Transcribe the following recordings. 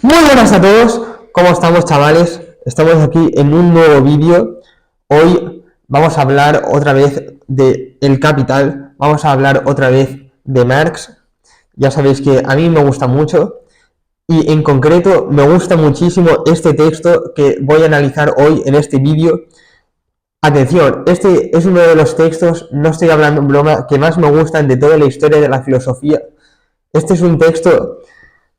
Muy buenas a todos, ¿cómo estamos, chavales? Estamos aquí en un nuevo vídeo. Hoy vamos a hablar otra vez de El Capital, vamos a hablar otra vez de Marx. Ya sabéis que a mí me gusta mucho y en concreto me gusta muchísimo este texto que voy a analizar hoy en este vídeo. Atención, este es uno de los textos, no estoy hablando en broma, que más me gustan de toda la historia de la filosofía. Este es un texto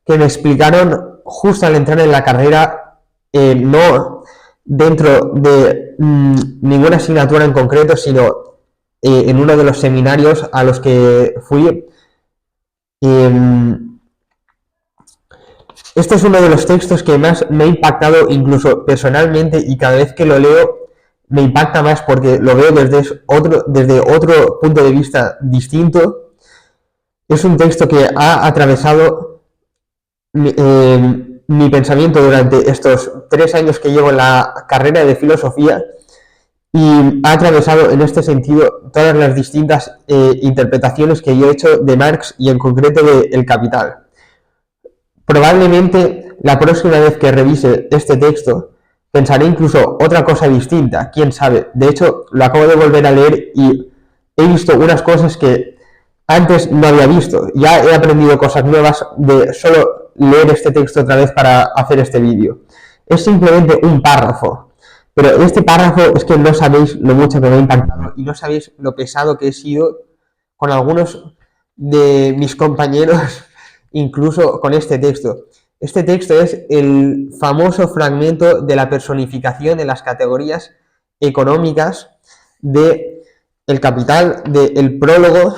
que me explicaron justo al entrar en la carrera, no dentro de ninguna asignatura en concreto, sino en uno de los seminarios a los que fui. Este es uno de los textos que más me ha impactado incluso personalmente, y cada vez que lo leo me impacta más porque lo veo desde otro punto de vista distinto. Es un texto que ha atravesado mi pensamiento durante estos 3 años que llevo en la carrera de filosofía, y ha atravesado en este sentido todas las distintas interpretaciones que yo he hecho de Marx y en concreto de El Capital. Probablemente la próxima vez que revise este texto pensaré incluso otra cosa distinta, quién sabe. De hecho, lo acabo de volver a leer y he visto unas cosas que antes no había visto. Ya he aprendido cosas nuevas de solo leer este texto otra vez para hacer este vídeo. Es simplemente un párrafo, pero este párrafo es que no sabéis lo mucho que me ha impactado y no sabéis lo pesado que he sido con algunos de mis compañeros, incluso con este texto. Este texto es el famoso fragmento de la personificación de las categorías económicas de El Capital, del prólogo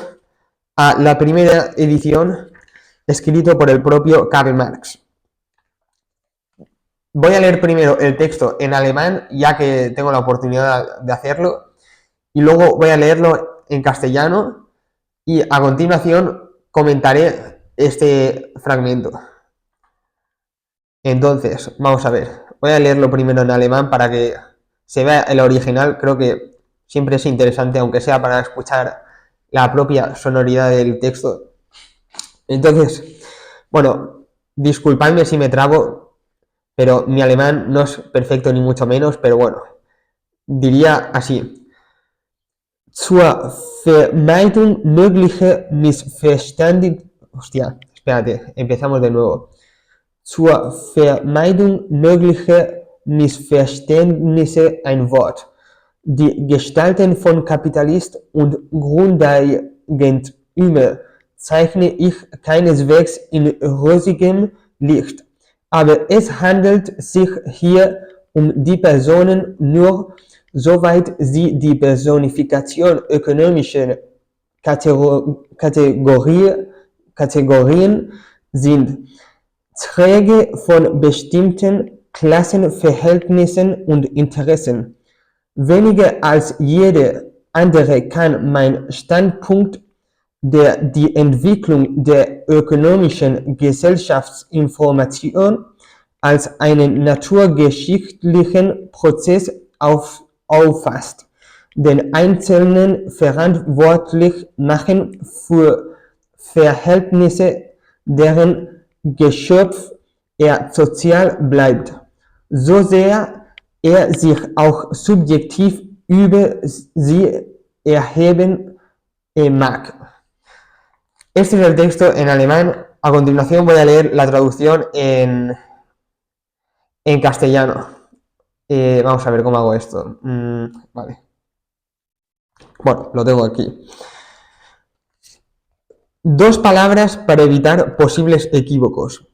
a la primera edición, escrito por el propio Karl Marx. Voy a leer primero el texto en alemán, ya que tengo la oportunidad de hacerlo, y luego voy a leerlo en castellano, y a continuación comentaré este fragmento. Entonces, vamos a ver. Voy a leerlo primero en alemán para que se vea el original. Creo que siempre es interesante, aunque sea para escuchar la propia sonoridad del texto. Entonces, bueno, disculpadme si me trabo, pero mi alemán no es perfecto ni mucho menos, pero bueno, diría así. Zur Vermeidung möglicher Missverständnisse... Hostia, espérate, empezamos de nuevo. Zur Vermeidung möglicher Missverständnisse ein Wort. Die Gestalten von Kapitalist und Grundeigentümer zeichne ich keineswegs in rosigem Licht, aber es handelt sich hier um die Personen nur, soweit sie die Personifikation ökonomischer Kategorien sind, Träger von bestimmten Klassenverhältnissen und Interessen. Weniger als jeder andere kann mein Standpunkt, der die Entwicklung der ökonomischen Gesellschaftsinformation als einen naturgeschichtlichen Prozess auffasst, den Einzelnen verantwortlich machen für Verhältnisse, deren Geschöpf er sozial bleibt, so sehr er sich auch subjektiv über sie erheben mag. Este es el texto en alemán. A continuación voy a leer la traducción en castellano. Vamos a ver cómo hago esto. Vale. Bueno, lo tengo aquí. 2 palabras para evitar posibles equívocos.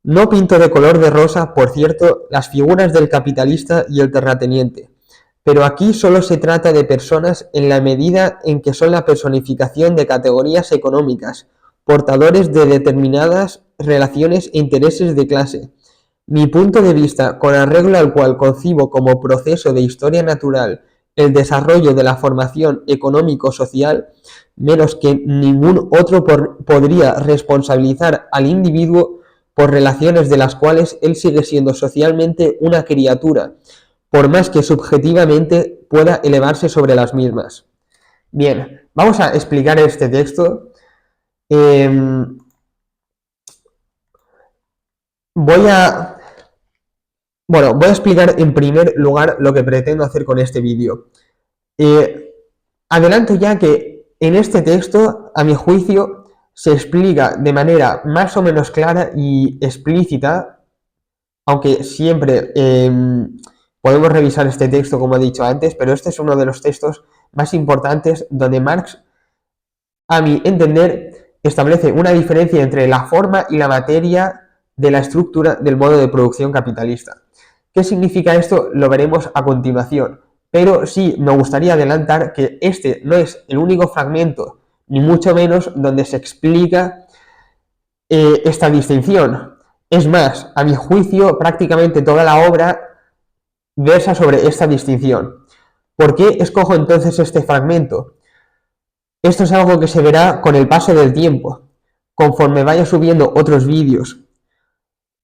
No pinto de color de rosa, por cierto, las figuras del capitalista y el terrateniente, pero aquí solo se trata de personas en la medida en que son la personificación de categorías económicas, portadores de determinadas relaciones e intereses de clase. Mi punto de vista, con arreglo al cual concibo como proceso de historia natural el desarrollo de la formación económico-social, menos que ningún otro podría responsabilizar al individuo por relaciones de las cuales él sigue siendo socialmente una criatura, por más que subjetivamente pueda elevarse sobre las mismas. Bien, vamos a explicar este texto. Voy a, voy a explicar en primer lugar lo que pretendo hacer con este vídeo. Adelanto ya que en este texto, a mi juicio, se explica de manera más o menos clara y explícita, aunque siempre podemos revisar este texto como he dicho antes, pero este es uno de los textos más importantes donde Marx, a mi entender, establece una diferencia entre la forma y la materia de la estructura del modo de producción capitalista. ¿Qué significa esto? Lo veremos a continuación, pero sí me gustaría adelantar que este no es el único fragmento, ni mucho menos donde se explica esta distinción. Es más, a mi juicio, prácticamente toda la obra versa sobre esta distinción. ¿Por qué escojo entonces este fragmento? Esto es algo que se verá con el paso del tiempo, conforme vaya subiendo otros vídeos.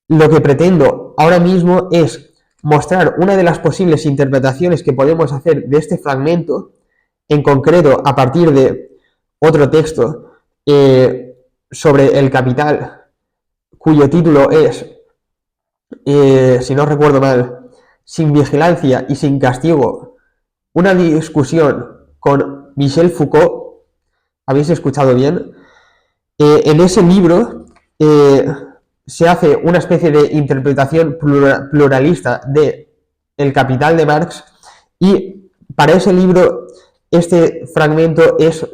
Lo que pretendo ahora mismo es mostrar una de las posibles interpretaciones que podemos hacer de este fragmento, en concreto a partir de otro texto sobre el capital, cuyo título es, si no recuerdo mal, Sin vigilancia y sin castigo, una discusión con Michel Foucault. ¿Habéis escuchado bien? En ese libro se hace una especie de interpretación pluralista de El Capital de Marx, y para ese libro este fragmento es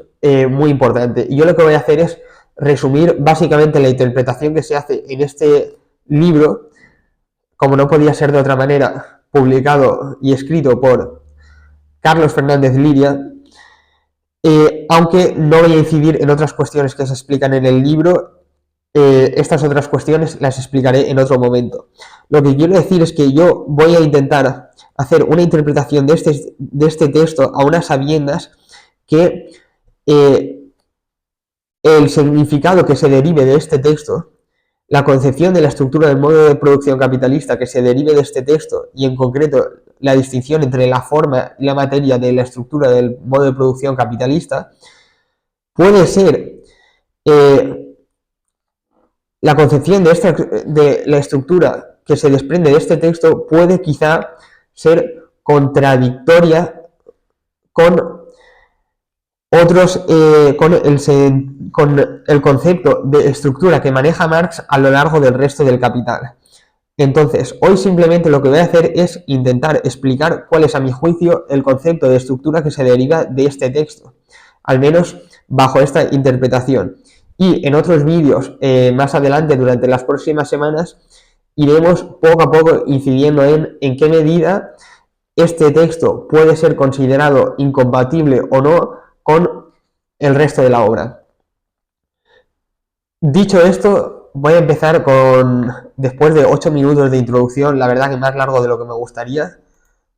muy importante. Y yo lo que voy a hacer es resumir básicamente la interpretación que se hace en este libro, como no podía ser de otra manera, publicado y escrito por Carlos Fernández Liria, aunque no voy a incidir en otras cuestiones que se explican en el libro. Estas otras cuestiones las explicaré en otro momento. Lo que quiero decir es que yo voy a intentar hacer una interpretación de este texto a unas sabiendas que el significado que se derive de este texto, la concepción de la estructura del modo de producción capitalista que se derive de este texto, y en concreto la distinción entre la forma y la materia de la estructura del modo de producción capitalista, puede ser la concepción de la estructura que se desprende de este texto puede quizá ser contradictoria con otros, con el concepto de estructura que maneja Marx a lo largo del resto del Capital. Entonces, hoy simplemente lo que voy a hacer es intentar explicar cuál es, a mi juicio, el concepto de estructura que se deriva de este texto, al menos bajo esta interpretación. Y en otros vídeos más adelante, durante las próximas semanas, iremos poco a poco incidiendo en qué medida este texto puede ser considerado incompatible o no con el resto de la obra. Dicho esto, voy a empezar después de 8 minutos de introducción, la verdad que más largo de lo que me gustaría,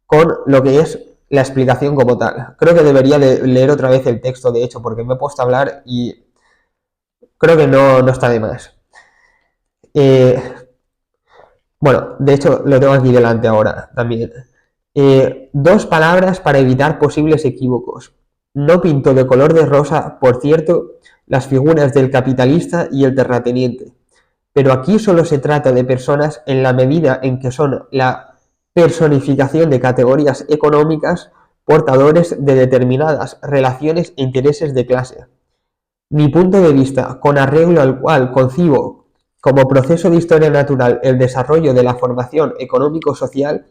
con lo que es la explicación como tal. Creo que debería leer otra vez el texto, de hecho, porque me he puesto a hablar y creo que no está de más. Bueno, de hecho lo tengo aquí delante ahora también. 2 palabras para evitar posibles equívocos. No pinto de color de rosa, por cierto, las figuras del capitalista y el terrateniente, pero aquí solo se trata de personas en la medida en que son la personificación de categorías económicas portadores de determinadas relaciones e intereses de clase. Mi punto de vista, con arreglo al cual concibo como proceso de historia natural el desarrollo de la formación económico-social,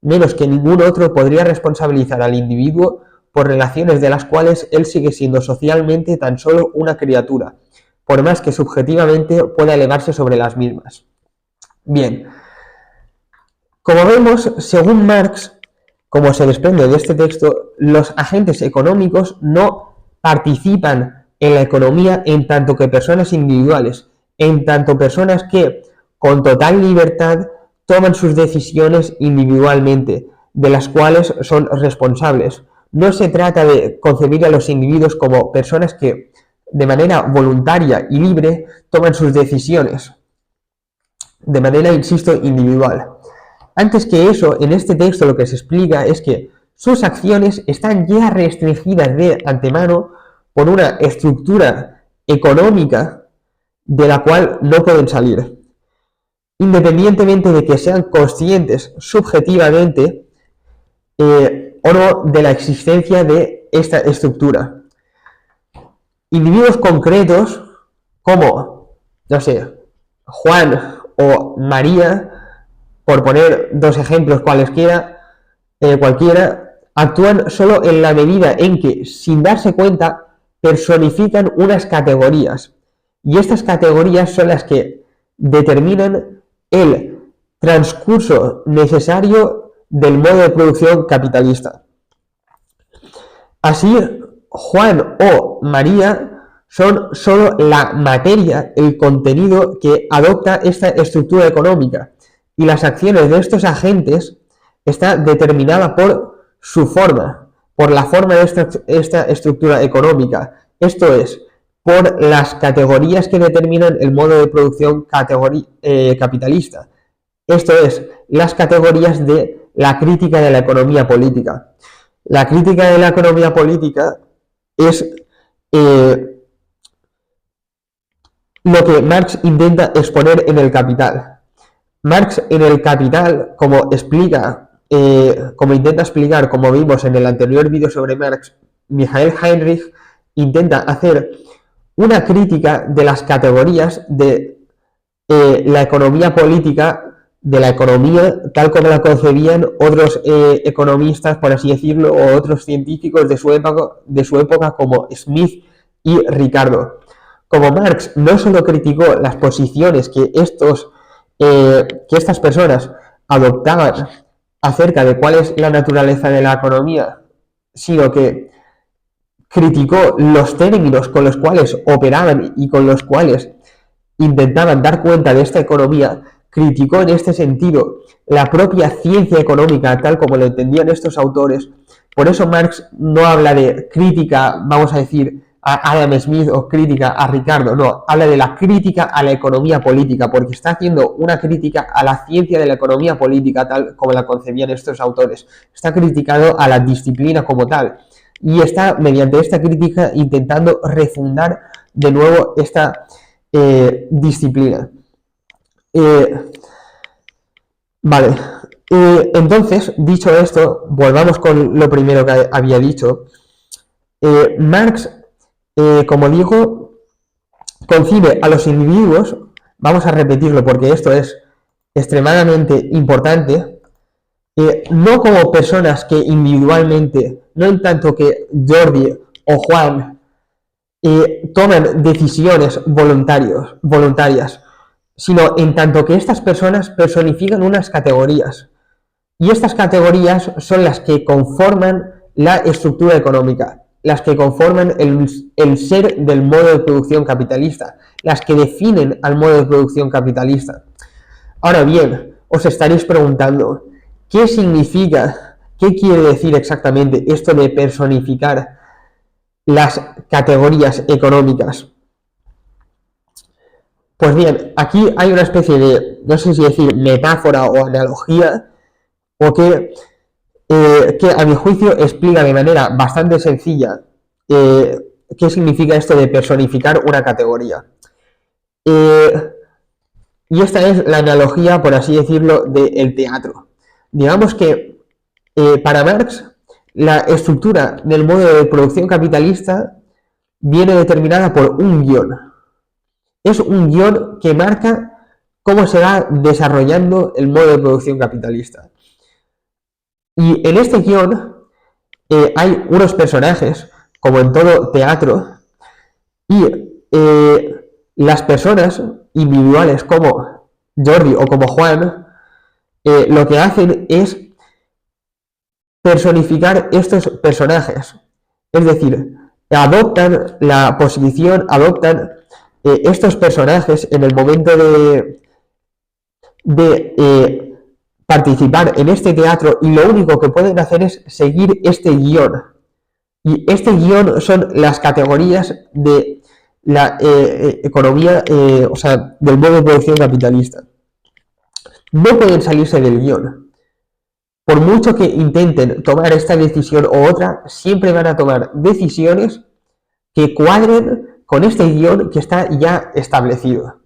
menos que ningún otro podría responsabilizar al individuo por relaciones de las cuales él sigue siendo socialmente tan solo una criatura, por más que subjetivamente pueda elevarse sobre las mismas. Bien, como vemos, según Marx, como se desprende de este texto, los agentes económicos no participan en la economía en tanto que personas individuales, en tanto personas que, con total libertad, toman sus decisiones individualmente, de las cuales son responsables. No se trata de concebir a los individuos como personas que, de manera voluntaria y libre, toman sus decisiones, de manera, insisto, individual. Antes que eso, en este texto lo que se explica es que sus acciones están ya restringidas de antemano por una estructura económica de la cual no pueden salir. independientemente de que sean conscientes subjetivamente o no de la existencia de esta estructura. Individuos concretos como, no sé, Juan o María, por poner dos ejemplos cualquiera, actúan solo en la medida en que, sin darse cuenta, personifican unas categorías. Y estas categorías son las que determinan el transcurso necesario del modo de producción capitalista. Así, Juan o María son solo la materia, el contenido que adopta esta estructura económica, y las acciones de estos agentes está determinada por su forma, por la forma de esta estructura económica, esto es, por las categorías que determinan el modo de producción capitalista, esto es, las categorías de la crítica de la economía política. La crítica de la economía política es lo que Marx intenta exponer en El Capital. Marx en El Capital, como intenta explicar, como vimos en el anterior vídeo sobre Marx, Michael Heinrich intenta hacer una crítica de las categorías de la economía política, de la economía tal como la concebían otros economistas, por así decirlo, o otros científicos de su época como Smith y Ricardo. Como Marx no solo criticó las posiciones que estas personas adoptaban acerca de cuál es la naturaleza de la economía, sino que criticó los términos con los cuales operaban y con los cuales intentaban dar cuenta de esta economía, criticó en este sentido la propia ciencia económica tal como lo entendían estos autores. Por eso Marx no habla de crítica, vamos a decir, a Adam Smith o crítica a Ricardo, no, habla de la crítica a la economía política, porque está haciendo una crítica a la ciencia de la economía política tal como la concebían estos autores. Está criticando a la disciplina como tal y está, mediante esta crítica, intentando refundar de nuevo esta disciplina. Vale, entonces, dicho esto, volvamos con lo primero que había dicho. Marx, como digo, concibe a los individuos, vamos a repetirlo porque esto es extremadamente importante, no como personas que individualmente, no en tanto que Jordi o Juan toman decisiones voluntarias, sino en tanto que estas personas personifican unas categorías. Y estas categorías son las que conforman la estructura económica, las que conforman el ser del modo de producción capitalista, las que definen al modo de producción capitalista. Ahora bien, os estaréis preguntando, ¿qué significa, qué quiere decir exactamente esto de personificar las categorías económicas? Pues bien, aquí hay una especie de, no sé si decir metáfora o analogía, o que a mi juicio explica de manera bastante sencilla qué significa esto de personificar una categoría. Y esta es la analogía, por así decirlo, del teatro. Digamos que para Marx la estructura del modo de producción capitalista viene determinada por un guión. Es un guión que marca cómo se va desarrollando el modo de producción capitalista. Y en este guión hay unos personajes, como en todo teatro, y las personas individuales como Jordi o como Juan, lo que hacen es personificar estos personajes. Es decir, adoptan la posición, adoptan estos personajes en el momento de participar en este teatro, y lo único que pueden hacer es seguir este guión. Y este guión son las categorías de la economía, o sea, del modo de producción capitalista. No pueden salirse del guión. Por mucho que intenten tomar esta decisión o otra, siempre van a tomar decisiones que cuadren con este guión que está ya establecido.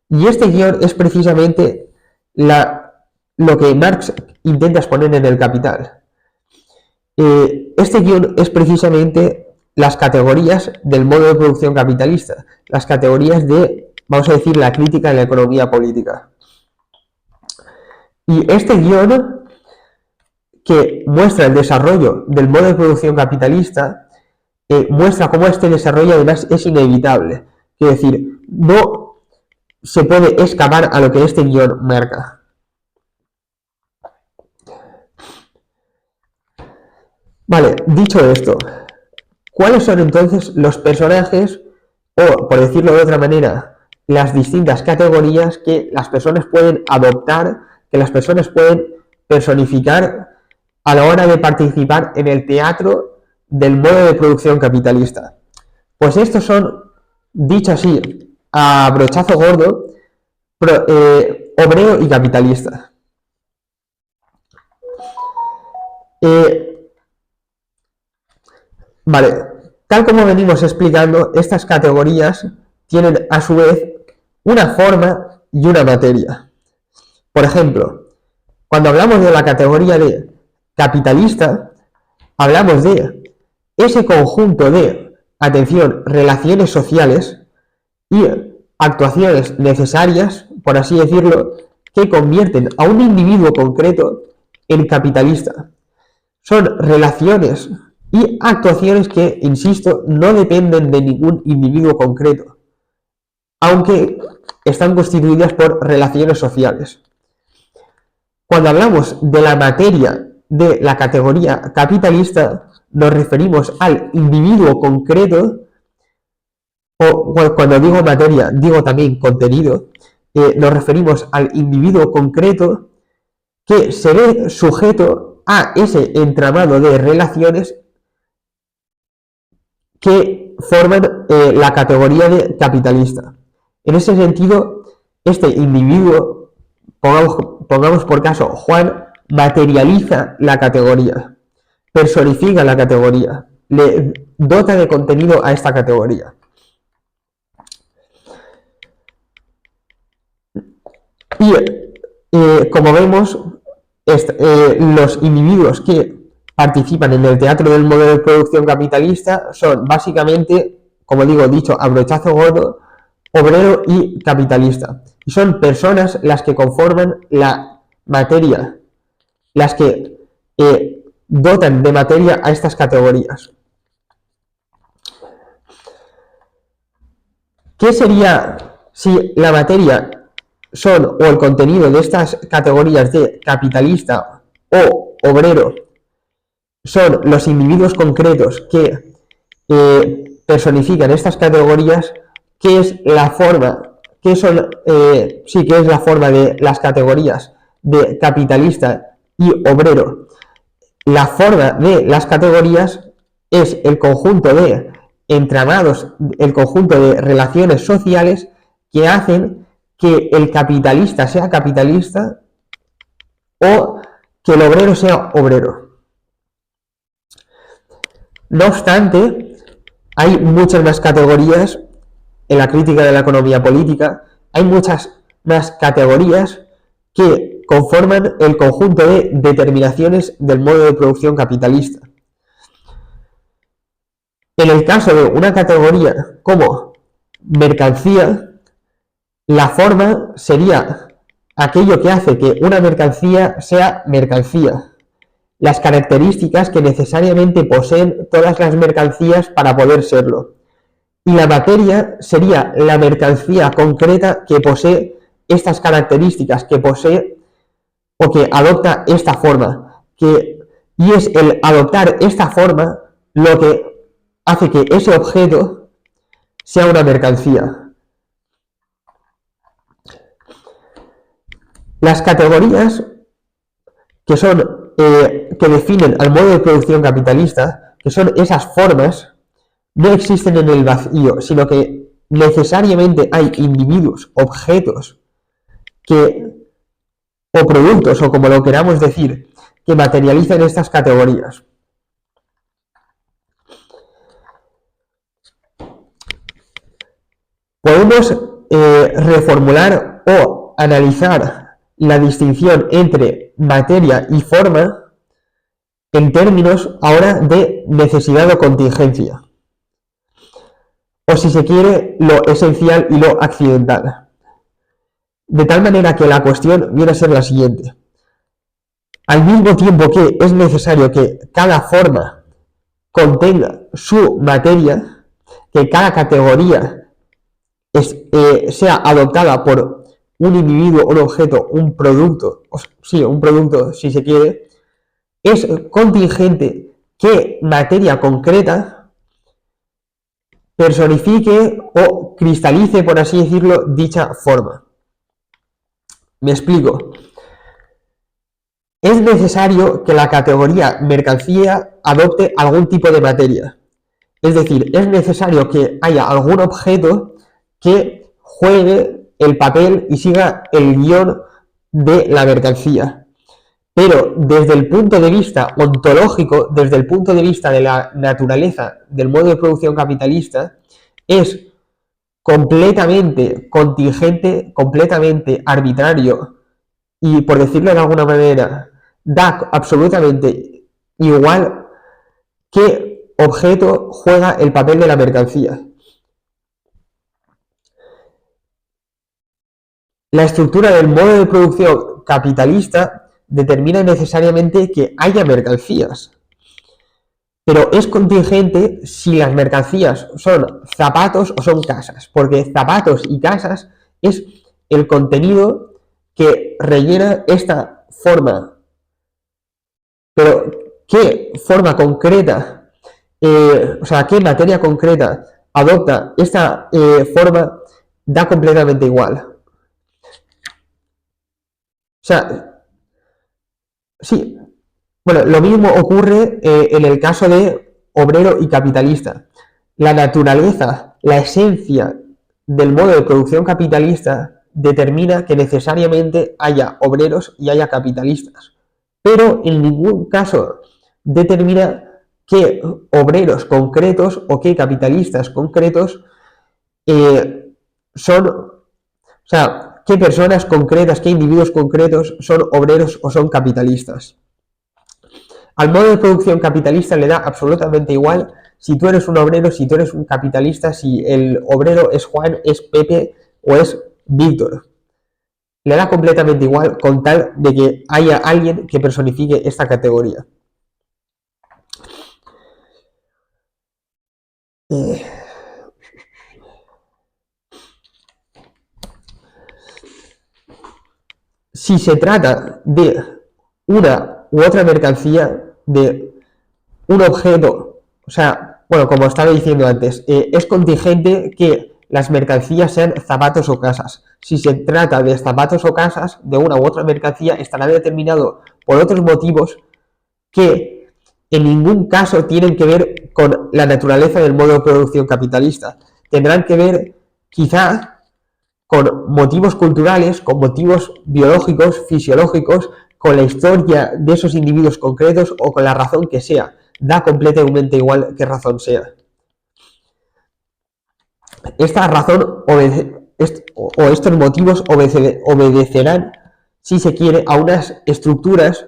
Y este guión es precisamente lo que Marx intenta exponer en El Capital. Este guión es precisamente las categorías del modo de producción capitalista, las categorías de, vamos a decir, la crítica de la economía política. Y este guión, que muestra el desarrollo del modo de producción capitalista, muestra cómo este desarrollo además es inevitable. Es decir, no se puede escapar a lo que este guión marca. Vale, dicho esto, ¿cuáles son entonces los personajes, o por decirlo de otra manera, las distintas categorías que las personas pueden adoptar, que las personas pueden personificar a la hora de participar en el teatro del modo de producción capitalista? Pues estos son, dicho así, a brochazo gordo, obrero y capitalista. Vale, tal como venimos explicando, estas categorías tienen a su vez una forma y una materia. Por ejemplo, cuando hablamos de la categoría de capitalista, hablamos de ese conjunto de, atención, relaciones sociales y actuaciones necesarias, por así decirlo, que convierten a un individuo concreto en capitalista. Son relaciones y actuaciones que, insisto, no dependen de ningún individuo concreto, aunque están constituidas por relaciones sociales. Cuando hablamos de la materia de la categoría capitalista, nos referimos al individuo concreto, o cuando digo materia, digo también contenido, nos referimos al individuo concreto que se ve sujeto a ese entramado de relaciones que forman la categoría de capitalista. En ese sentido, este individuo, pongamos por caso Juan, materializa la categoría, personifica la categoría, le dota de contenido a esta categoría. Y como vemos, los individuos que participan en el teatro del modelo de producción capitalista son básicamente, como digo, dicho a brochazo gordo, obrero y capitalista. Y son personas las que conforman la materia, las que dotan de materia a estas categorías. ¿Qué sería si la materia son, o el contenido de estas categorías de capitalista o obrero, son los individuos concretos que personifican estas categorías? ¿Qué es la forma? ¿Qué es la forma de las categorías de capitalista y obrero? La forma de las categorías es el conjunto de entramados, el conjunto de relaciones sociales que hacen que el capitalista sea capitalista o que el obrero sea obrero. No obstante, hay muchas más categorías en la crítica de la economía política, hay muchas más categorías que conforman el conjunto de determinaciones del modo de producción capitalista. En el caso de una categoría como mercancía, la forma sería aquello que hace que una mercancía sea mercancía, las características que necesariamente poseen todas las mercancías para poder serlo. Y la materia sería la mercancía concreta que posee estas características, que posee o que adopta esta forma, y es el adoptar esta forma lo que hace que ese objeto sea una mercancía. Las categorías que son que definen al modo de producción capitalista, que son esas formas, no existen en el vacío, sino que necesariamente hay individuos, objetos, o productos, o como lo queramos decir, que materializan estas categorías. Podemos reformular o analizar la distinción entre materia y forma en términos ahora de necesidad o contingencia, o si se quiere, lo esencial y lo accidental. De tal manera que la cuestión viene a ser la siguiente. Al mismo tiempo que es necesario que cada forma contenga su materia, que cada categoría sea adoptada por un individuo, un objeto, un producto, un producto si se quiere, es contingente que materia concreta personifique o cristalice, por así decirlo, dicha forma. Me explico. Es necesario que la categoría mercancía adopte algún tipo de materia. Es decir, es necesario que haya algún objeto que juegue el papel y siga el guión de la mercancía. Pero desde el punto de vista ontológico, desde el punto de vista de la naturaleza del modo de producción capitalista, es completamente contingente, completamente arbitrario y, por decirlo de alguna manera, da absolutamente igual qué objeto juega el papel de la mercancía. La estructura del modo de producción capitalista determina necesariamente que haya mercancías, pero es contingente si las mercancías son zapatos o son casas, porque zapatos y casas es el contenido que rellena esta forma. Pero ¿qué forma concreta, qué materia concreta adopta esta forma? Da completamente igual. Sí, bueno, lo mismo ocurre en el caso de obrero y capitalista. La naturaleza, la esencia del modo de producción capitalista determina que necesariamente haya obreros y haya capitalistas, pero en ningún caso determina qué obreros concretos o qué capitalistas concretos qué personas concretas, qué individuos concretos son obreros o son capitalistas. Al modo de producción capitalista le da absolutamente igual si tú eres un obrero, si tú eres un capitalista, si el obrero es Juan, es Pepe o es Víctor. Le da completamente igual con tal de que haya alguien que personifique esta categoría. Si se trata de una u otra mercancía, de un objeto, como estaba diciendo antes, es contingente que las mercancías sean zapatos o casas. Si se trata de zapatos o casas, de una u otra mercancía, estará determinado por otros motivos que en ningún caso tienen que ver con la naturaleza del modo de producción capitalista. Tendrán que ver quizá con motivos culturales, con motivos biológicos, fisiológicos, con la historia de esos individuos concretos o con la razón que sea. Da completamente igual qué razón sea. Esta razón o estos motivos obedecerán, si se quiere, a unas estructuras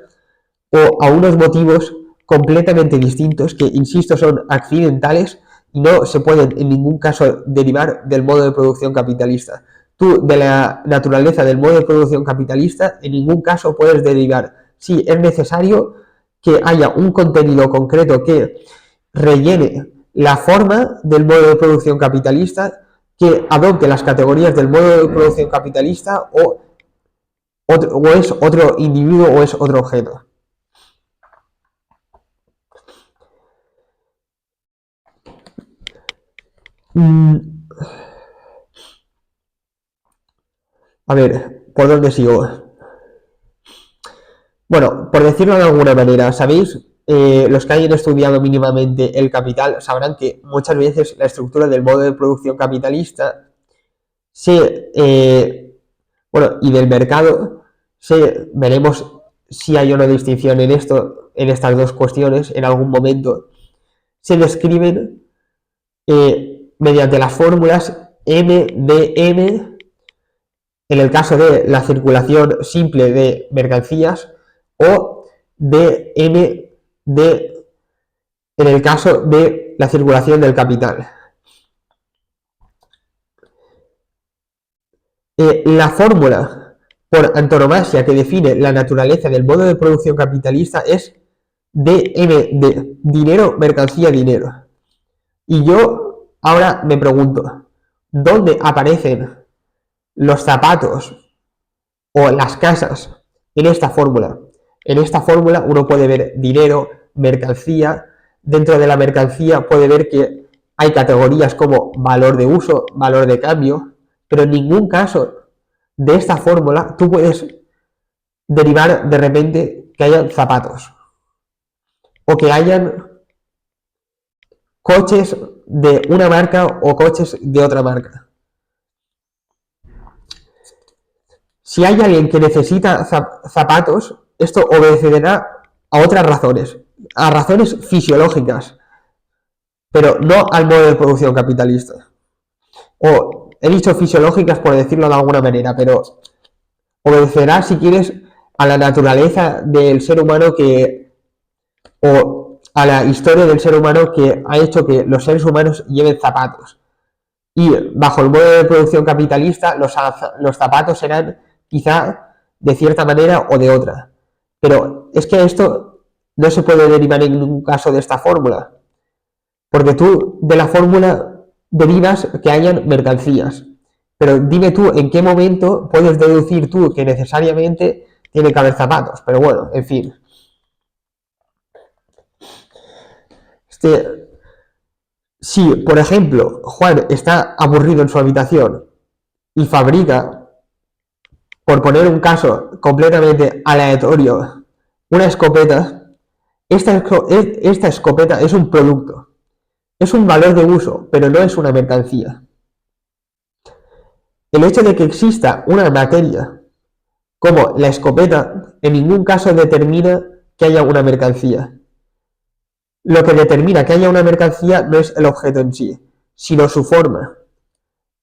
o a unos motivos completamente distintos que, insisto, son accidentales y no se pueden en ningún caso derivar del modo de producción capitalista. Tú, de la naturaleza del modo de producción capitalista, en ningún caso puedes derivar. Sí, es necesario que haya un contenido concreto que rellene la forma del modo de producción capitalista, que adopte las categorías del modo de producción capitalista o es otro individuo o es otro objeto. A ver, ¿por dónde sigo? Bueno, por decirlo de alguna manera, ¿sabéis? Los que hayan estudiado mínimamente el capital sabrán que muchas veces la estructura del modo de producción capitalista y del mercado, veremos si hay una distinción en estas dos cuestiones en algún momento, se describen mediante las fórmulas M de M en el caso de la circulación simple de mercancías o de M de en el caso de la circulación del capital. La fórmula por antonomasia que define la naturaleza del modo de producción capitalista es DMD, dinero, mercancía, dinero. Y yo ahora me pregunto, ¿dónde aparecen los zapatos o las casas en esta fórmula? En esta fórmula uno puede ver dinero, mercancía. Dentro de la mercancía puede ver que hay categorías como valor de uso, valor de cambio, pero en ningún caso de esta fórmula tú puedes derivar de repente que hayan zapatos o que hayan coches de una marca o coches de otra marca. Si hay alguien que necesita zapatos, esto obedecerá a otras razones, a razones fisiológicas, pero no al modo de producción capitalista. O he dicho fisiológicas por decirlo de alguna manera, pero obedecerá, si quieres, a la naturaleza del ser humano o a la historia del ser humano que ha hecho que los seres humanos lleven zapatos. Y bajo el modo de producción capitalista, los zapatos serán quizá de cierta manera o de otra. Pero es que esto no se puede derivar en ningún caso de esta fórmula. Porque tú de la fórmula derivas que hayan mercancías. Pero dime tú en qué momento puedes deducir tú que necesariamente tiene que haber zapatos. Pero bueno, en fin. Si, por ejemplo, Juan está aburrido en su habitación y fabrica, por poner un caso completamente aleatorio, una escopeta, esta escopeta es un producto, es un valor de uso, pero no es una mercancía. El hecho de que exista una materia como la escopeta en ningún caso determina que haya una mercancía. Lo que determina que haya una mercancía no es el objeto en sí, sino su forma.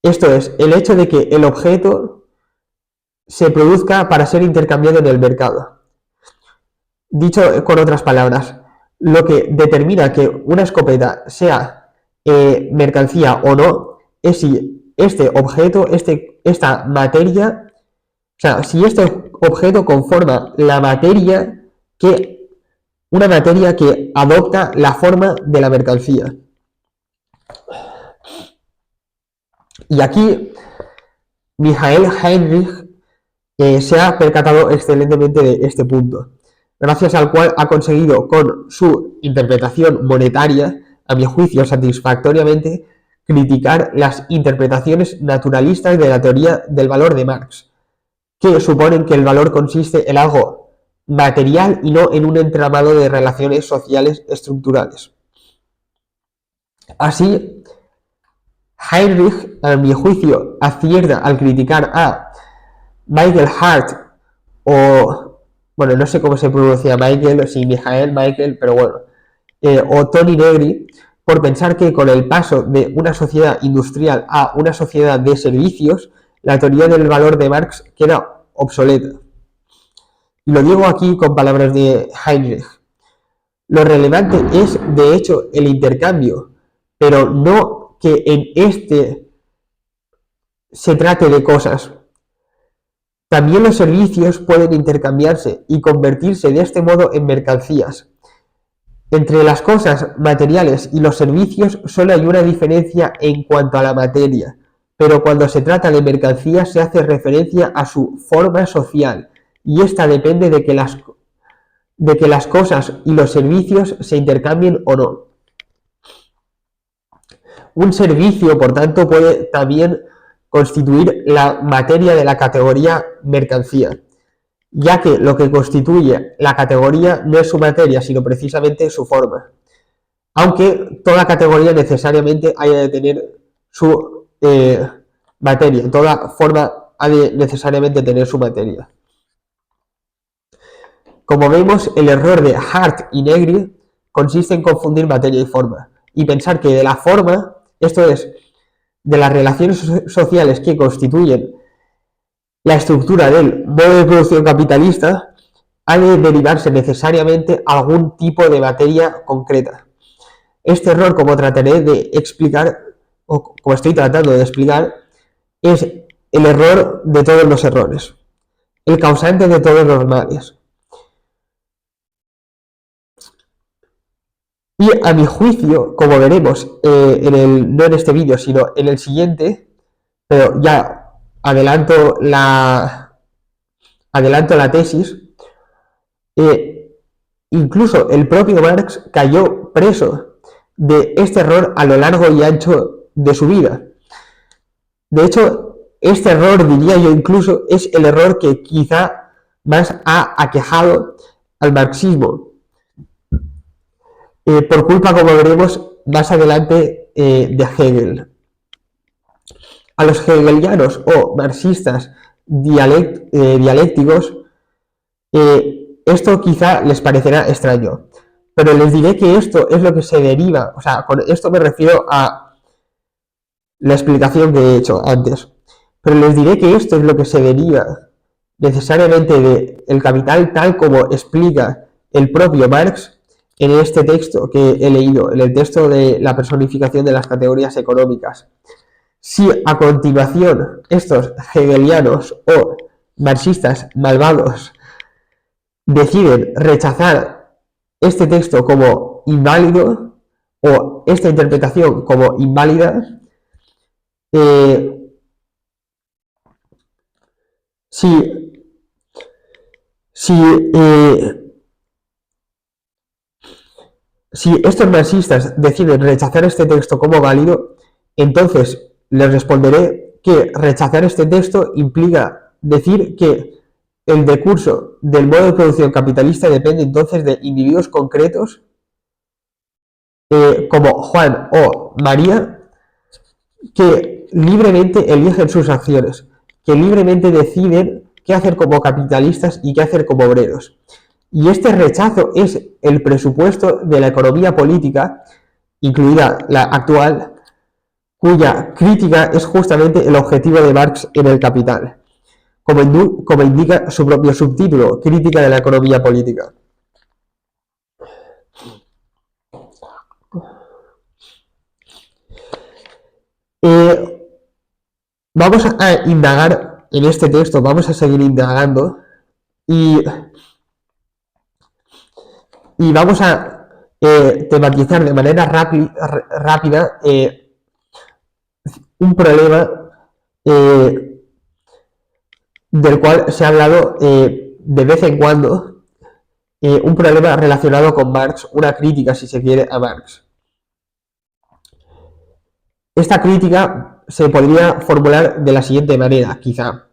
Esto es, el hecho de que el objeto se produzca para ser intercambiado en el mercado. Dicho con otras palabras, lo que determina que una escopeta sea mercancía o no es si este objeto, esta materia, o sea, si este objeto conforma la materia una materia que adopta la forma de la mercancía. Y aquí Michael Heinrich se ha percatado excelentemente de este punto, gracias al cual ha conseguido con su interpretación monetaria, a mi juicio satisfactoriamente, criticar las interpretaciones naturalistas de la teoría del valor de Marx, que suponen que el valor consiste en algo material y no en un entramado de relaciones sociales estructurales. Así, Heinrich, a mi juicio, acierta al criticar a Michael Hart bueno, no sé cómo se pronuncia Michael, si Michael, pero bueno, o Tony Negri, por pensar que con el paso de una sociedad industrial a una sociedad de servicios, la teoría del valor de Marx queda obsoleta. Y lo digo aquí con palabras de Heinrich. Lo relevante es, de hecho, el intercambio, pero no que en este se trate de cosas. También los servicios pueden intercambiarse y convertirse de este modo en mercancías. Entre las cosas materiales y los servicios solo hay una diferencia en cuanto a la materia, pero cuando se trata de mercancías se hace referencia a su forma social, y esta depende de que las cosas y los servicios se intercambien o no. Un servicio, por tanto, puede también constituir la materia de la categoría mercancía, ya que lo que constituye la categoría no es su materia, sino precisamente su forma. Aunque toda categoría necesariamente haya de tener su materia, toda forma ha de necesariamente tener su materia. Como vemos, el error de Hart y Negri consiste en confundir materia y forma, y pensar que de la forma, esto es, de las relaciones sociales que constituyen la estructura del modo de producción capitalista ha de derivarse necesariamente algún tipo de materia concreta. Este error, como trataré de explicar, o como estoy tratando de explicar, es el error de todos los errores, el causante de todos los males. Y a mi juicio, como veremos no en este vídeo, sino en el siguiente, pero ya adelanto la tesis, incluso el propio Marx cayó preso de este error a lo largo y ancho de su vida. De hecho, este error, diría yo incluso, es el error que quizá más ha aquejado al marxismo, por culpa, como veremos más adelante, de Hegel. A los hegelianos o marxistas dialécticos, esto quizá les parecerá extraño, pero les diré que esto es lo que se deriva, o sea, con esto me refiero a la explicación que he hecho antes, pero les diré que esto es lo que se deriva necesariamente del Capital, tal como explica el propio Marx en este texto que he leído, en el texto de la personificación de las categorías económicas. Si a continuación estos hegelianos o marxistas malvados deciden rechazar este texto como inválido o esta interpretación como inválida, si estos marxistas deciden rechazar este texto como válido, entonces les responderé que rechazar este texto implica decir que el decurso del modo de producción capitalista depende entonces de individuos concretos como Juan o María, que libremente eligen sus acciones, que libremente deciden qué hacer como capitalistas y qué hacer como obreros. Y este rechazo es el presupuesto de la economía política, incluida la actual, cuya crítica es justamente el objetivo de Marx en El Capital, como indica su propio subtítulo, Crítica de la economía política. Vamos a indagar en este texto, vamos a seguir indagando y vamos a tematizar de manera rápida un problema del cual se ha hablado de vez en cuando, un problema relacionado con Marx, una crítica, si se quiere, a Marx. Esta crítica se podría formular de la siguiente manera, quizá.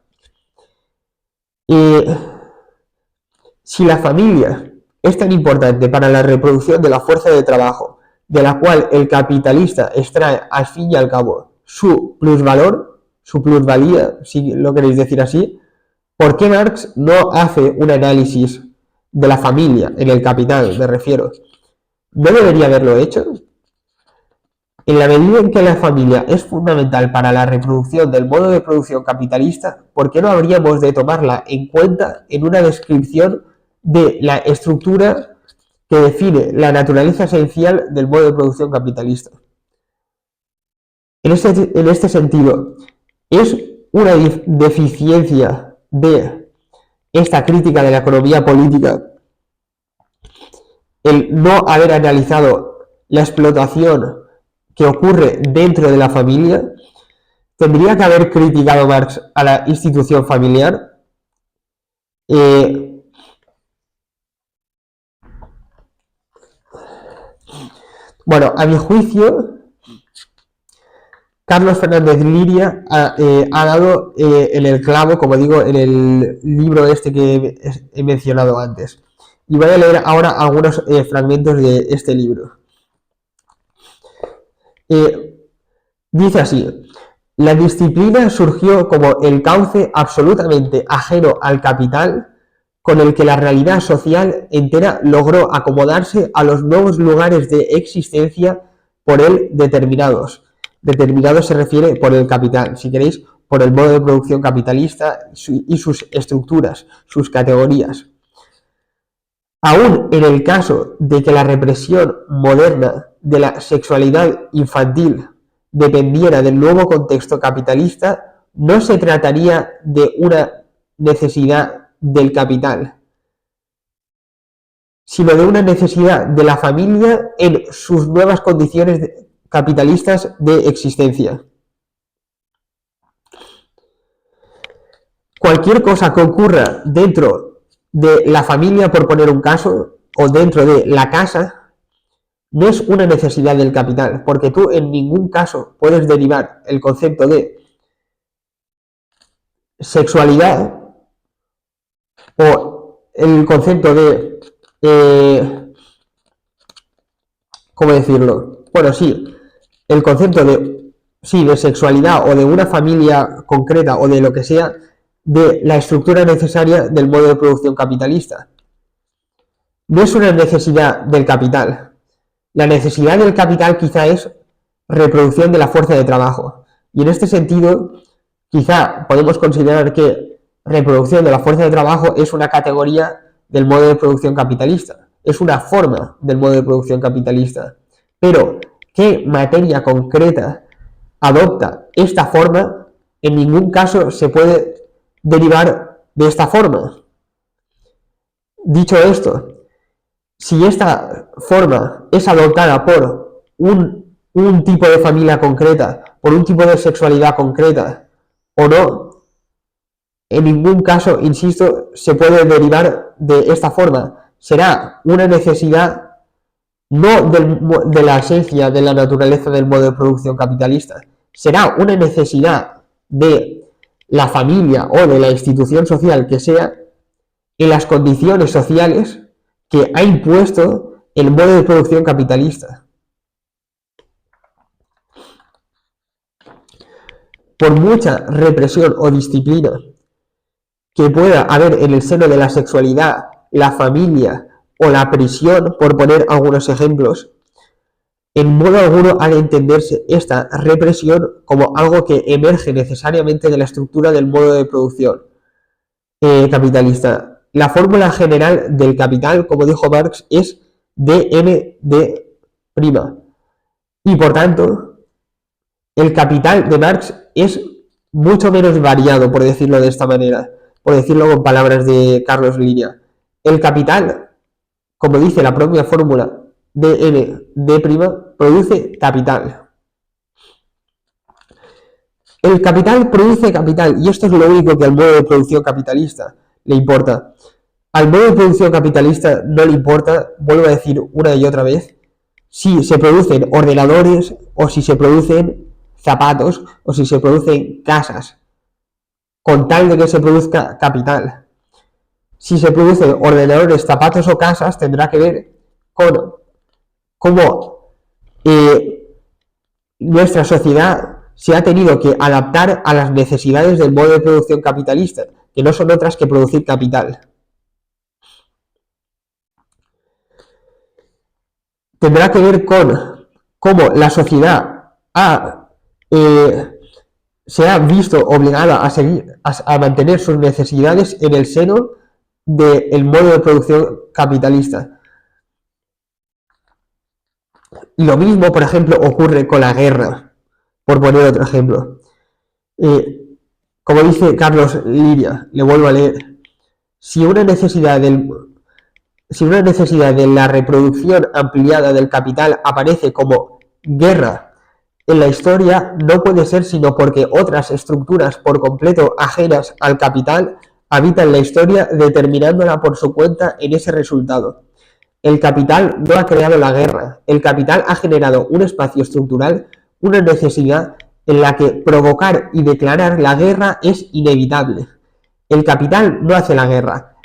Si la familia es tan importante para la reproducción de la fuerza de trabajo, de la cual el capitalista extrae al fin y al cabo su plusvalor, su plusvalía, si lo queréis decir así, ¿por qué Marx no hace un análisis de la familia en El Capital, me refiero? ¿No debería haberlo hecho? En la medida en que la familia es fundamental para la reproducción del modo de producción capitalista, ¿por qué no habríamos de tomarla en cuenta en una descripción de la estructura que define la naturaleza esencial del modo de producción capitalista? En este sentido, es una deficiencia de esta crítica de la economía política el no haber analizado la explotación que ocurre dentro de la familia. ¿Tendría que haber criticado Marx a la institución familiar? Bueno, a mi juicio, Carlos Fernández Liria ha dado en el clavo, como digo, en el libro este que he mencionado antes. Y voy a leer ahora algunos fragmentos de este libro. Dice así: la disciplina surgió como el cauce absolutamente ajeno al capital, con el que la realidad social entera logró acomodarse a los nuevos lugares de existencia por él determinados, Determinado se refiere por el capital, si queréis, por el modo de producción capitalista y sus estructuras, sus categorías. Aún en el caso de que la represión moderna de la sexualidad infantil dependiera del nuevo contexto capitalista, no se trataría de una necesidad del capital, sino de una necesidad de la familia en sus nuevas condiciones capitalistas de existencia. Cualquier cosa que ocurra dentro de la familia, por poner un caso, o dentro de la casa, no es una necesidad del capital, porque tú en ningún caso puedes derivar el concepto de sexualidad o el concepto de, ¿cómo decirlo? Bueno, sí, el concepto de, sí, de sexualidad o de una familia concreta o de lo que sea, de la estructura necesaria del modo de producción capitalista. No es una necesidad del capital. La necesidad del capital quizá es reproducción de la fuerza de trabajo. Y en este sentido, quizá podemos considerar que reproducción de la fuerza de trabajo es una categoría del modo de producción capitalista. Es una forma del modo de producción capitalista. Pero, ¿qué materia concreta adopta esta forma? En ningún caso se puede derivar de esta forma. Dicho esto, si esta forma es adoptada por un tipo de familia concreta, por un tipo de sexualidad concreta o no, en ningún caso, insisto, se puede derivar de esta forma. Será una necesidad no de la esencia, de la naturaleza del modo de producción capitalista. Será una necesidad de la familia o de la institución social que sea en las condiciones sociales que ha impuesto el modo de producción capitalista. Por mucha represión o disciplina que pueda haber en el seno de la sexualidad, la familia o la prisión, por poner algunos ejemplos, en modo alguno ha de entenderse esta represión como algo que emerge necesariamente de la estructura del modo de producción capitalista. La fórmula general del capital, como dijo Marx, es dmd'. Y por tanto, el capital de Marx es mucho menos variado, por decirlo de esta manera, por decirlo con palabras de Carlos Liria. El capital, como dice la propia fórmula dmd', produce capital. El capital produce capital, y esto es lo único que al modo de producción capitalista le importa. Al modo de producción capitalista no le importa, vuelvo a decir una y otra vez, si se producen ordenadores o si se producen zapatos o si se producen casas, con tal de que se produzca capital. Si se producen ordenadores, zapatos o casas, tendrá que ver con cómo nuestra sociedad se ha tenido que adaptar a las necesidades del modo de producción capitalista, que no son otras que producir capital. Tendrá que ver con cómo la sociedad se ha visto obligada a mantener sus necesidades en el seno del modo de producción capitalista. Lo mismo, por ejemplo, ocurre con la guerra, por poner otro ejemplo. Como dice Carlos Liria, le vuelvo a leer, si una necesidad de la reproducción ampliada del capital aparece como guerra en la historia, no puede ser sino porque otras estructuras por completo ajenas al capital habitan la historia, determinándola por su cuenta en ese resultado. El capital no ha creado la guerra, el capital ha generado un espacio estructural, una necesidad en la que provocar y declarar la guerra es inevitable. El capital no hace la guerra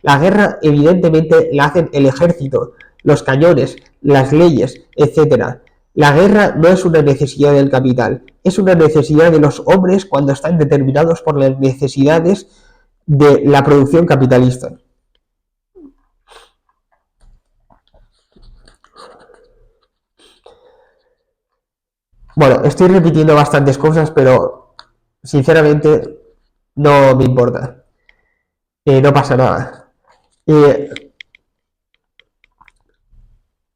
evidentemente la hacen el ejército, los cañones, las leyes, etc. La guerra no es una necesidad del capital, es una necesidad de los hombres cuando están determinados por las necesidades de la producción capitalista. Bueno, estoy repitiendo bastantes cosas, pero sinceramente no me importa. No pasa nada.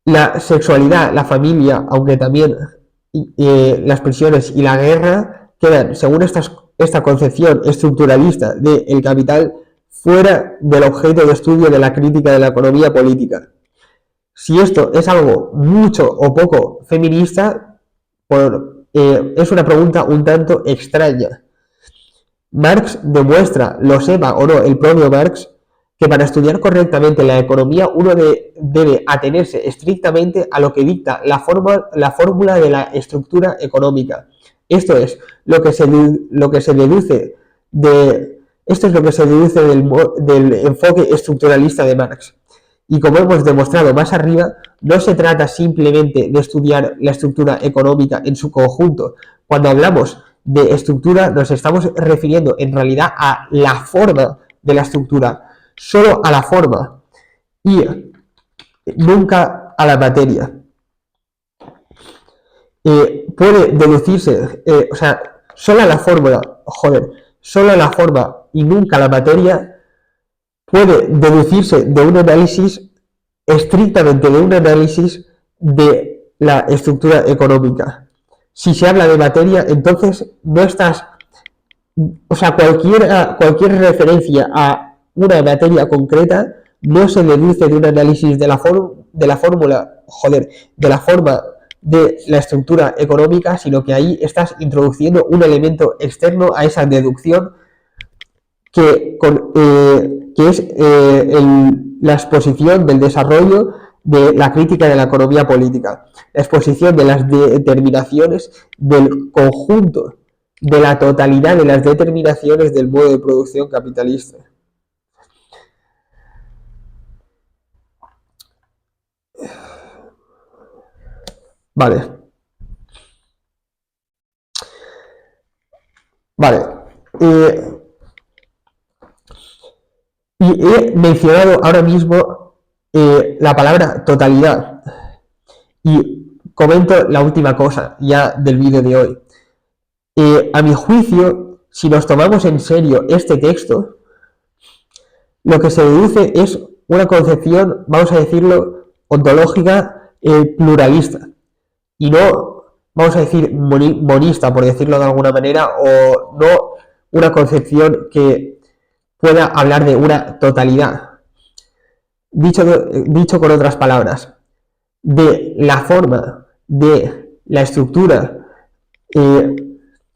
La sexualidad, la familia, aunque también las prisiones y la guerra quedan, según esta concepción estructuralista del capital, fuera del objeto de estudio de la crítica de la economía política. Si esto es algo mucho o poco feminista, es una pregunta un tanto extraña. Marx demuestra, lo sepa o no el propio Marx, que para estudiar correctamente la economía uno debe atenerse estrictamente a lo que dicta la fórmula de la estructura económica. Esto es lo que se deduce del enfoque estructuralista de Marx. Y como hemos demostrado más arriba, no se trata simplemente de estudiar la estructura económica en su conjunto. Cuando hablamos de estructura nos estamos refiriendo en realidad a la forma de la estructura, solo a la forma y nunca a la materia. Puede deducirse, solo la forma y nunca la materia puede deducirse de un análisis, estrictamente de un análisis de la estructura económica. Si se habla de materia, entonces no estás, cualquier referencia a una materia concreta no se deduce de un análisis de la fórmula, de la forma de la estructura económica, sino que ahí estás introduciendo un elemento externo a esa deducción que es la exposición del desarrollo de la crítica de la economía política, la exposición de las determinaciones del conjunto, de la totalidad de las determinaciones del modo de producción capitalista. Vale. Y he mencionado ahora mismo la palabra totalidad. Y comento la última cosa ya del vídeo de hoy. A mi juicio, si nos tomamos en serio este texto, lo que se deduce es una concepción, vamos a decirlo, ontológica pluralista. Y no, vamos a decir, monista, por decirlo de alguna manera, o no una concepción que pueda hablar de una totalidad. Dicho con otras palabras, de la forma, de la estructura,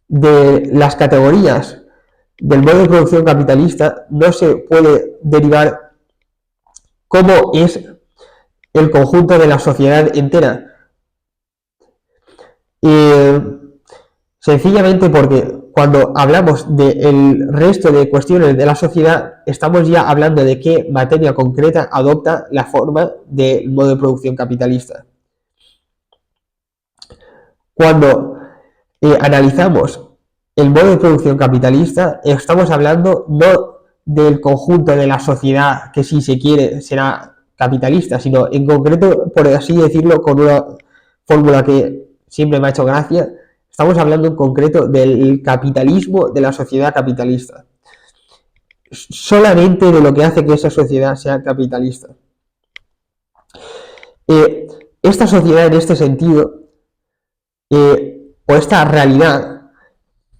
de las categorías del modo de producción capitalista no se puede derivar cómo es el conjunto de la sociedad entera. Sencillamente porque cuando hablamos del resto de cuestiones de la sociedad, estamos ya hablando de qué materia concreta adopta la forma del modo de producción capitalista. Cuando analizamos el modo de producción capitalista, estamos hablando no del conjunto de la sociedad que, si se quiere, será capitalista, sino en concreto, por así decirlo, con una fórmula que siempre me ha hecho gracia, estamos hablando en concreto del capitalismo de la sociedad capitalista. Solamente de lo que hace que esa sociedad sea capitalista. Esta sociedad, en este sentido, o esta realidad,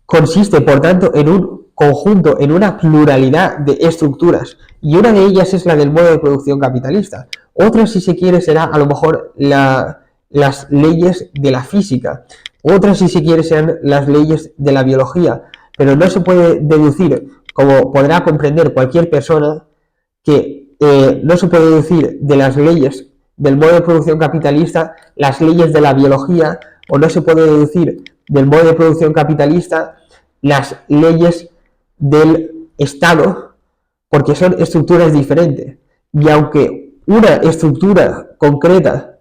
consiste, por tanto, en un conjunto, en una pluralidad de estructuras, y una de ellas es la del modo de producción capitalista. Otra, si se quiere, será a lo mejor las leyes de la física. Otra, si se quiere, serán las leyes de la biología. Pero no se puede deducir, como podrá comprender cualquier persona, que no se puede deducir de las leyes del modo de producción capitalista las leyes de la biología, o no se puede deducir del modo de producción capitalista las leyes del Estado, porque son estructuras diferentes. Y aunque una estructura concreta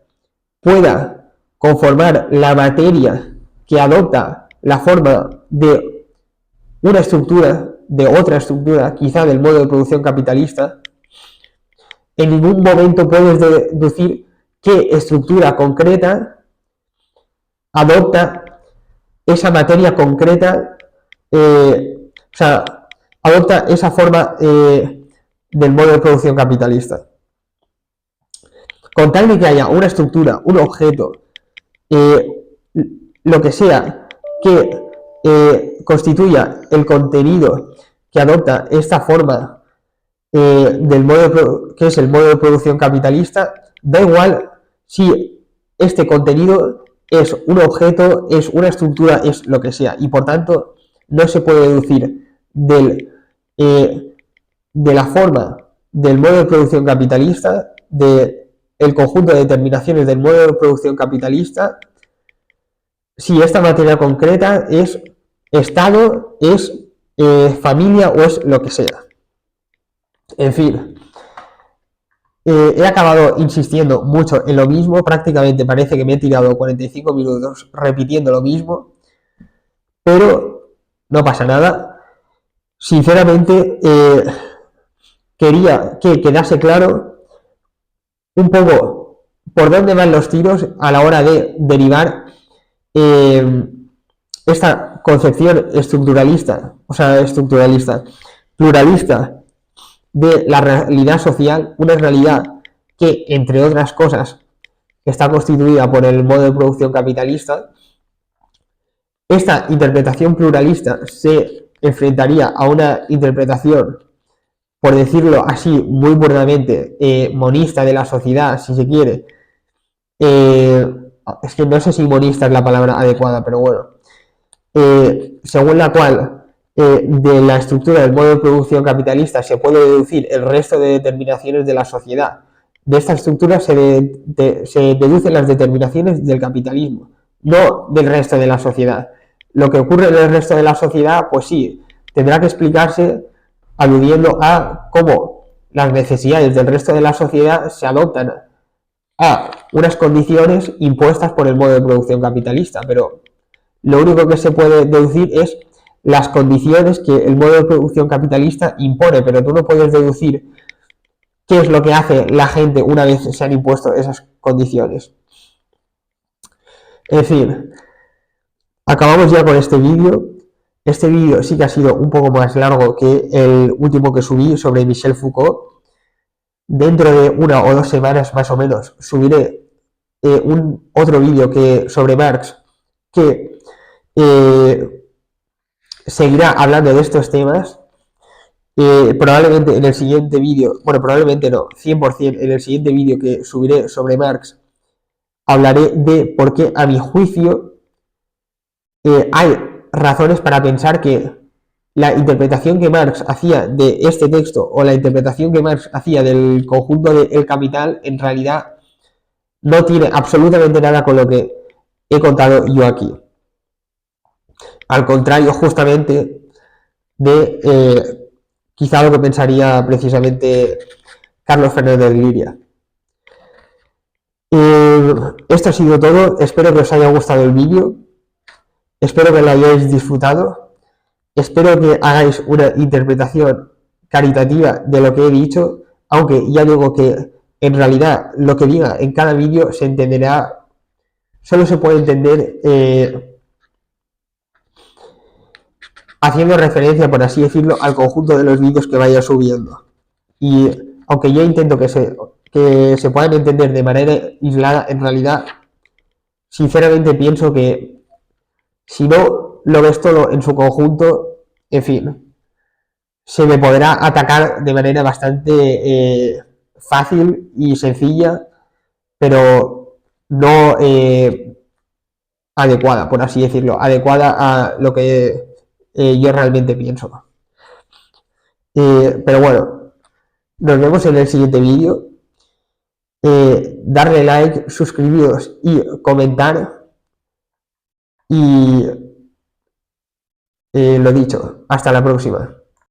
pueda conformar la materia que adopta la forma de una estructura, de otra estructura, quizá del modo de producción capitalista, en ningún momento puedes deducir qué estructura concreta adopta esa materia concreta, o sea, adopta esa forma del modo de producción capitalista. Con tal de que haya una estructura, un objeto, lo que sea que constituya el contenido que adopta esta forma del modo que es el modo de producción capitalista, da igual si este contenido es un objeto, es una estructura, es lo que sea, y por tanto no se puede deducir de la forma del modo de producción capitalista, del conjunto de determinaciones del modo de producción capitalista, si esta materia concreta es Estado, es familia o es lo que sea. En fin, he acabado insistiendo mucho en lo mismo, prácticamente parece que me he tirado 45 minutos repitiendo lo mismo, pero no pasa nada. Sinceramente, quería que quedase claro un poco por dónde van los tiros a la hora de derivar esta concepción pluralista de la realidad social, una realidad que, entre otras cosas, está constituida por el modo de producción capitalista. Esta interpretación pluralista se enfrentaría a una interpretación, por decirlo así muy burdamente, monista de la sociedad, si se quiere. Es que no sé si monista es la palabra adecuada, pero bueno, según la cual de la estructura del modo de producción capitalista se puede deducir el resto de determinaciones de la sociedad. De esta estructura se deducen las determinaciones del capitalismo, no del resto de la sociedad. Lo que ocurre en el resto de la sociedad, pues sí, tendrá que explicarse aludiendo a cómo las necesidades del resto de la sociedad se adoptan a unas condiciones impuestas por el modo de producción capitalista, pero lo único que se puede deducir es las condiciones que el modo de producción capitalista impone, pero tú no puedes deducir qué es lo que hace la gente una vez se han impuesto esas condiciones. En fin, acabamos ya con este vídeo. Este vídeo sí que ha sido un poco más largo que el último que subí sobre Michel Foucault. Dentro de 1 o 2 semanas más o menos subiré otro vídeo sobre Marx que seguirá hablando de estos temas. Probablemente en el siguiente vídeo, bueno, probablemente no, 100%, en el siguiente vídeo que subiré sobre Marx hablaré de por qué, a mi juicio, hay razones para pensar que la interpretación que Marx hacía de este texto o la interpretación que Marx hacía del conjunto de El Capital en realidad no tiene absolutamente nada con lo que he contado yo aquí. Al contrario, justamente, de quizá lo que pensaría precisamente Carlos Fernández de Liria. Esto ha sido todo. Espero que os haya gustado el vídeo. Espero que lo hayáis disfrutado. Espero que hagáis una interpretación caritativa de lo que he dicho, aunque ya digo que en realidad lo que diga en cada vídeo se entenderá, solo se puede entender haciendo referencia, por así decirlo, al conjunto de los vídeos que vaya subiendo. Y aunque yo intento que se puedan entender de manera aislada, en realidad, sinceramente pienso que si no lo ves todo en su conjunto, en fin, se me podrá atacar de manera bastante fácil y sencilla, pero no adecuada, por así decirlo, adecuada a lo que yo realmente pienso. Pero bueno, nos vemos en el siguiente vídeo. Darle like, suscribiros y comentar. Y lo dicho, hasta la próxima.